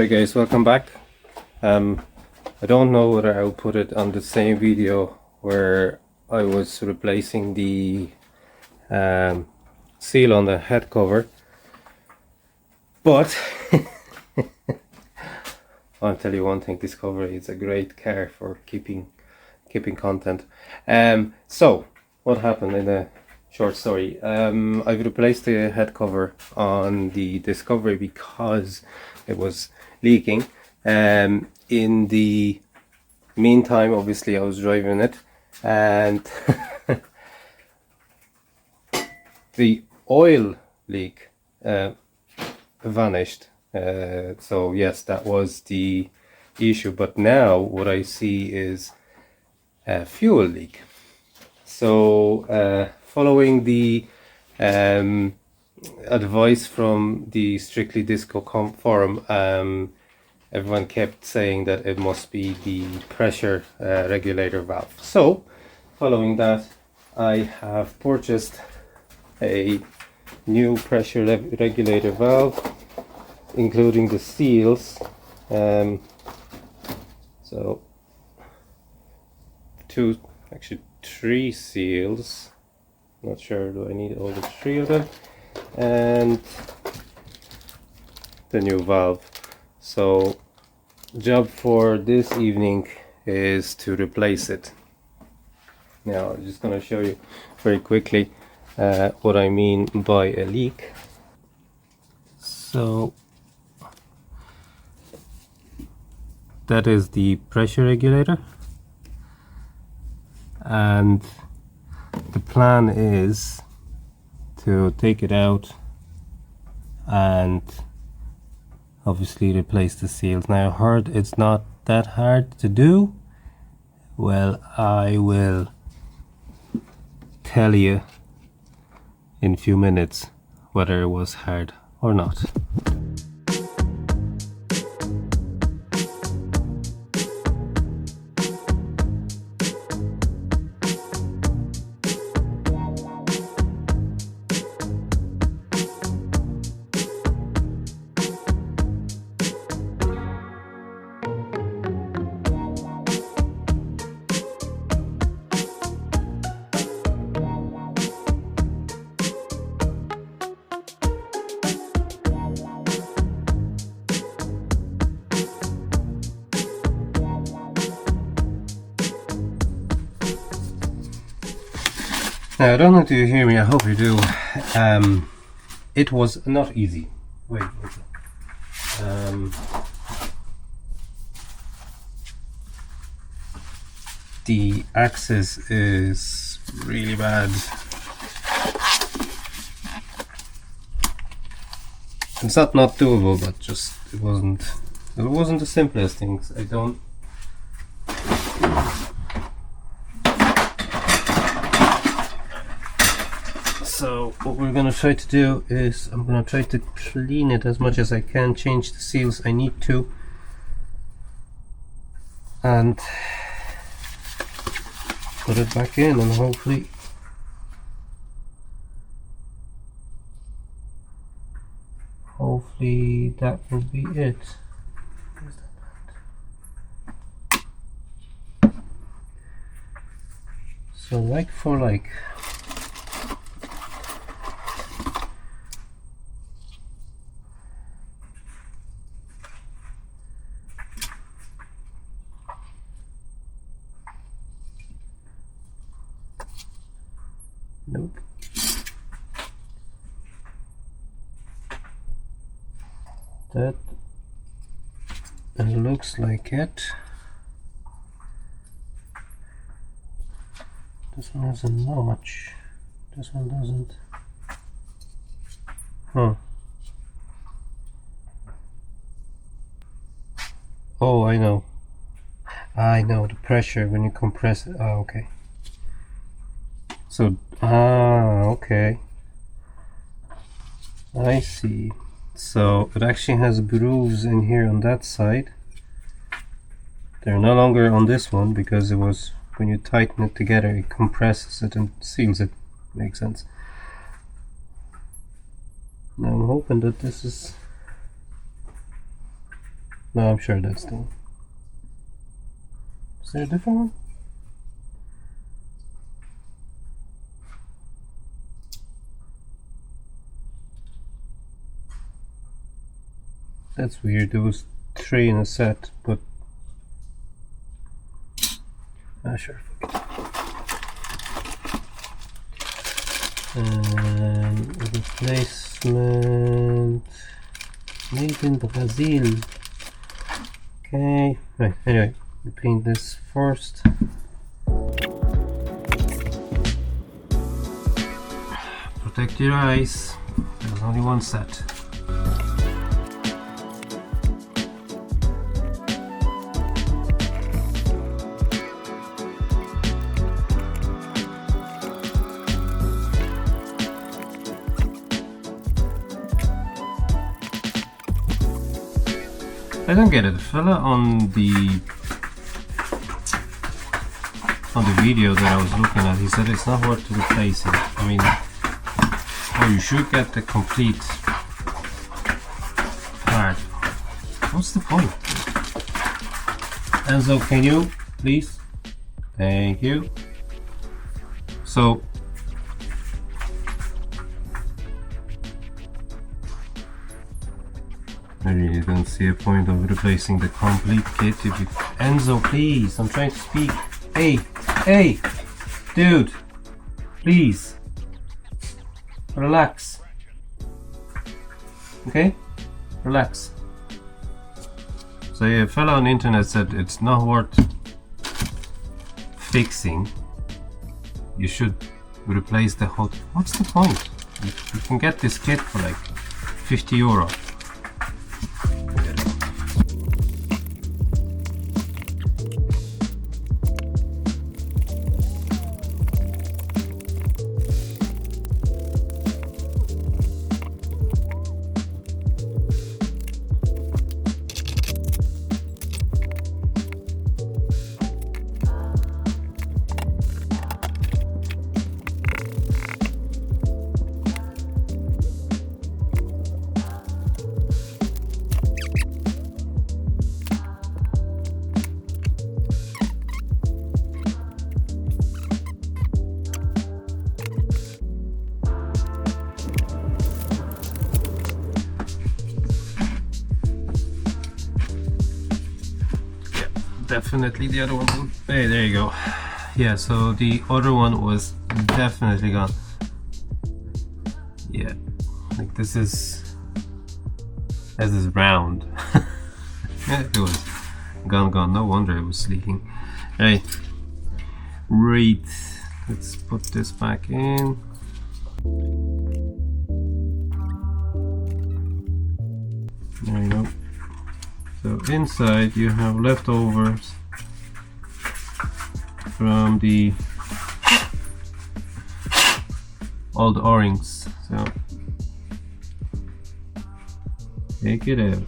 Hi guys, welcome back. I don't know whether I'll put it on the same video where I was replacing the seal on the head cover, but I'll tell you one thing: Discovery is a great car for keeping content. So what happened in a short story? I've replaced the head cover on the Discovery because it was leaking. In the meantime, obviously I was driving it, and the oil leak vanished. So yes, that was the issue, but now what I see is a fuel leak. So following the advice from the Strictly Disco forum, everyone kept saying that it must be the pressure regulator valve. So following that, I have purchased a new pressure regulator valve, including the seals. So three seals. Not sure, do I need all the three of them? And the new valve. So job for this evening is to replace it. Now I'm just going to show you very quickly what I mean by a leak. So that is the pressure regulator, and the plan is to take it out and obviously replace the seals. Now I heard it's not that hard to do. Well, I will tell you in a few minutes whether it was hard or not. Now, I don't know if you hear me, I hope you do. It was not easy. Wait. The access is really bad. It's not doable, but just it wasn't the simplest things. I don't. So what we're going to try to do is I'm going to try to clean it as much as I can, change the seals I need to, and put it back in, and hopefully that will be it. So like for like. Nope. That looks like it. This one has a notch. This one doesn't. Huh. Oh, I know. The pressure when you compress it. Oh, okay. So, okay. I see. So it actually has grooves in here on that side. They're no longer on this one because it was, when you tighten it together, it compresses it and seals it. Makes sense. Now I'm hoping that this is No, I'm sure that's the one. Is there a different one? That's weird. There was 3 in a set, but sure. Replacement made in Brazil. Okay, right. Anyway, we clean this first. Protect your eyes. There's only one set. I don't get it. The fella on the video that I was looking at, he said it's not worth replacing. I mean, you should get the complete part. What's the point? Enzo, can you please? Thank you. So I really don't see a point of replacing the complete kit. If you... Enzo, please, I'm trying to speak. Hey, dude, please, relax. Okay, relax. So yeah, a fellow on the internet said it's not worth fixing. You should replace the whole. What's the point? You can get this kit for like €50. Definitely the other one. Hey, there you go. Yeah, so the other one was definitely gone. Yeah, like this is round. Yeah, it was gone. No wonder it was leaking. Right, let's put this back in. There you go. So inside you have leftovers from the old O-rings. So take it out.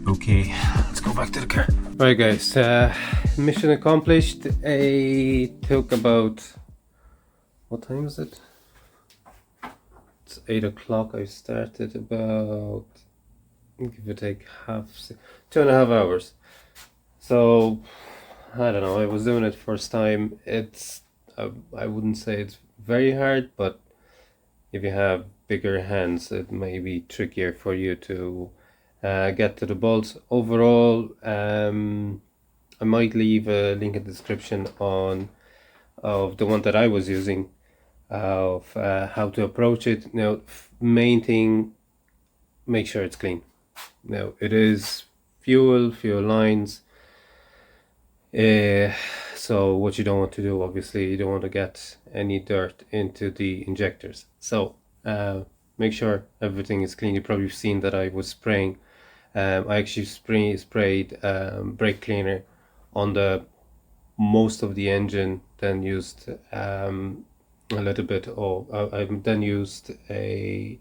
Okay, let's go back to the car. Alright guys, mission accomplished. It took about, what time is it? It's 8 o'clock. I started about, give or take 2.5 hours. So I don't know, I was doing it first time. It's I wouldn't say it's very hard, but if you have bigger hands it may be trickier for you to get to the bolts. Overall, I might leave a link in the description of the one that I was using, of how to approach it. Now, main thing, make sure it's clean. Now, it is fuel lines. So what you don't want to do, obviously, you don't want to get any dirt into the injectors. So make sure everything is clean. You've probably seen that I was spraying. I actually sprayed brake cleaner on the most of the engine, then used a little bit of I then used a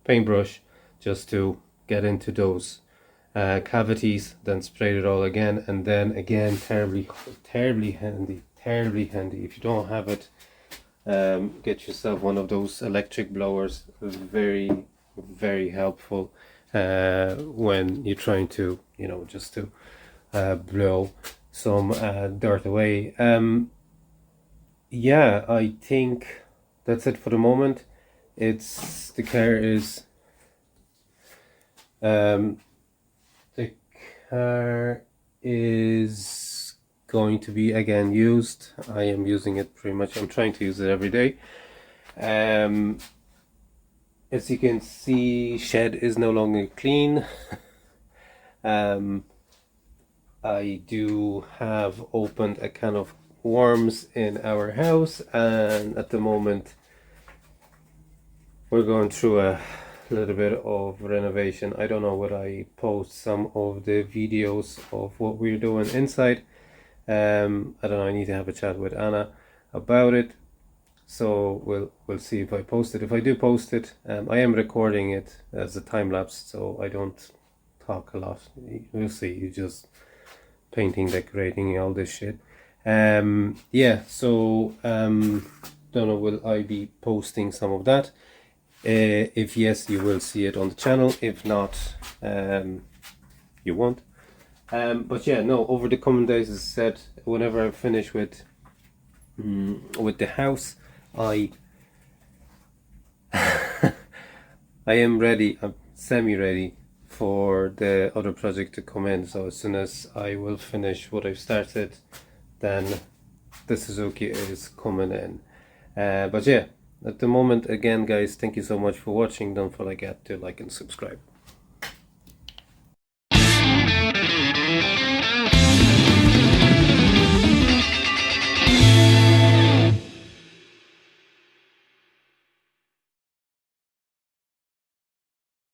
paintbrush just to get into those cavities, then sprayed it all again, and then again terribly terribly handy. If you don't have it, get yourself one of those electric blowers. Very, very helpful when you're trying to, you know, just to blow some dirt away. Yeah, I think that's it for the moment. The car is the car is going to be again used. I am using it pretty much. I'm trying to use it every day. As you can see, shed is no longer clean. I do have opened a can of worms in our house, and at the moment we're going through a little bit of renovation. I don't know whether I post some of the videos of what we're doing inside. I don't know, I need to have a chat with Anna about it, so we'll see if I post it. If I do post it, I am recording it as a time lapse, so I don't talk a lot. You'll see, you just painting, decorating, all this shit. Yeah, so don't know, will I be posting some of that? If yes, you will see it on the channel. If not, you won't. But yeah, no, over the coming days, as I said, whenever I finish with the house, I am ready. I'm semi-ready for the other project to come in. So as soon as I will finish what I've started, then the Suzuki is coming in. But yeah, at the moment, again guys, thank you so much for watching. Don't forget to like and subscribe.